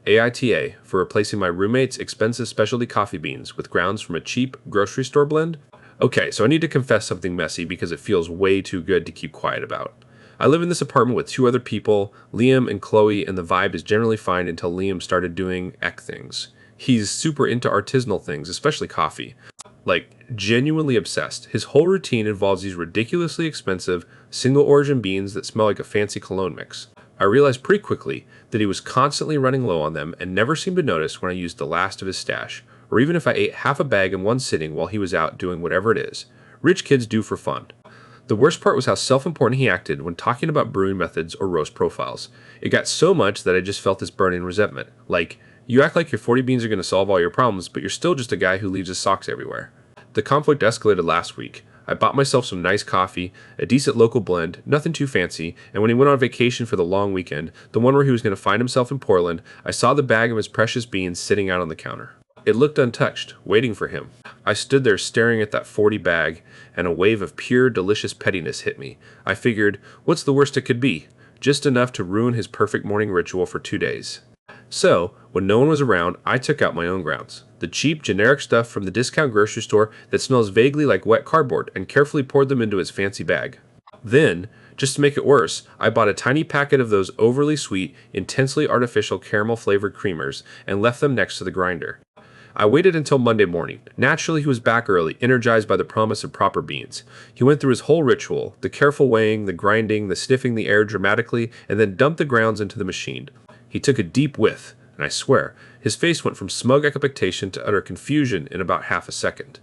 AITA for replacing my roommate's expensive specialty coffee beans with grounds from a cheap grocery store blend. Okay, so I need to confess something messy because it feels way too good to keep quiet about. I live in this apartment with two other people, Liam and Chloe, and the vibe is generally fine until Liam started doing things. He's super into artisanal things, especially coffee. Like, genuinely obsessed. His whole routine involves these ridiculously expensive, single origin beans that smell like a fancy cologne mix. I realized pretty quickly that he was constantly running low on them and never seemed to notice when I used the last of his stash, or even if I ate half a bag in one sitting while he was out doing whatever it is rich kids do for fun. The worst part was how self-important he acted when talking about brewing methods or roast profiles. It got so much that I just felt this burning resentment. Like, you act like your 40 beans are going to solve all your problems, but you're still just a guy who leaves his socks everywhere. The conflict escalated last week. I bought myself some nice coffee, a decent local blend, nothing too fancy, and when he went on vacation for the long weekend, the one where he was going to find himself in Portland, I saw the bag of his precious beans sitting out on the counter. It looked untouched, waiting for him. I stood there staring at that 40 bag, and a wave of pure, delicious pettiness hit me. I figured, what's the worst it could be? Just enough to ruin his perfect morning ritual for 2 days. So, when no one was around, I took out my own grounds. The cheap, generic stuff from the discount grocery store that smells vaguely like wet cardboard, and carefully poured them into his fancy bag. Then, just to make it worse, I bought a tiny packet of those overly sweet, intensely artificial caramel-flavored creamers and left them next to the grinder. I waited until Monday morning. Naturally, he was back early, energized by the promise of proper beans. He went through his whole ritual, the careful weighing, the grinding, the sniffing the air dramatically, and then dumped the grounds into the machine. He took a deep whiff, and I swear, his face went from smug expectation to utter confusion in about half a second.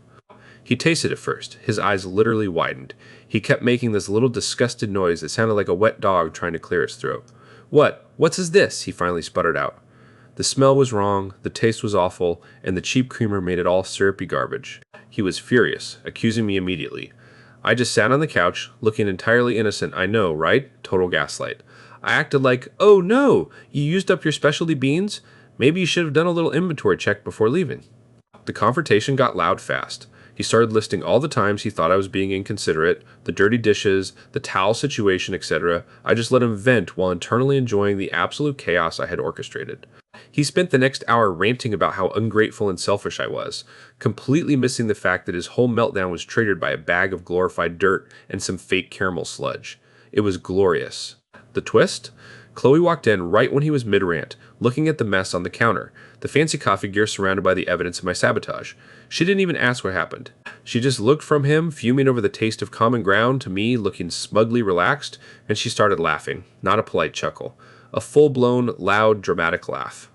He tasted it first. His eyes literally widened. He kept making this little disgusted noise that sounded like a wet dog trying to clear its throat. What's this? He finally sputtered out. The smell was wrong, the taste was awful, and the cheap creamer made it all syrupy garbage. He was furious, accusing me immediately. I just sat on the couch, looking entirely innocent, I know, right? Total gaslight. I acted like, oh no, you used up your specialty beans? Maybe you should have done a little inventory check before leaving. The confrontation got loud fast. He started listing all the times he thought I was being inconsiderate, the dirty dishes, the towel situation, etc. I just let him vent while internally enjoying the absolute chaos I had orchestrated. He spent the next hour ranting about how ungrateful and selfish I was, completely missing the fact that his whole meltdown was triggered by a bag of glorified dirt and some fake caramel sludge. It was glorious. The twist? Chloe walked in right when he was mid-rant, looking at the mess on the counter, the fancy coffee gear surrounded by the evidence of my sabotage. She didn't even ask what happened. She just looked from him, fuming over the taste of common ground, to me, looking smugly relaxed, and she started laughing, not a polite chuckle. A full-blown, loud, dramatic laugh.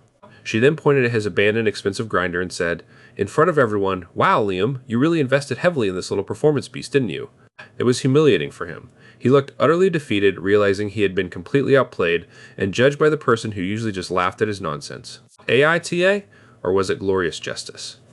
She then pointed at his abandoned, expensive grinder and said, in front of everyone, wow, Liam, you really invested heavily in this little performance piece, didn't you? It was humiliating for him. He looked utterly defeated, realizing he had been completely outplayed and judged by the person who usually just laughed at his nonsense. AITA? Or was it glorious justice?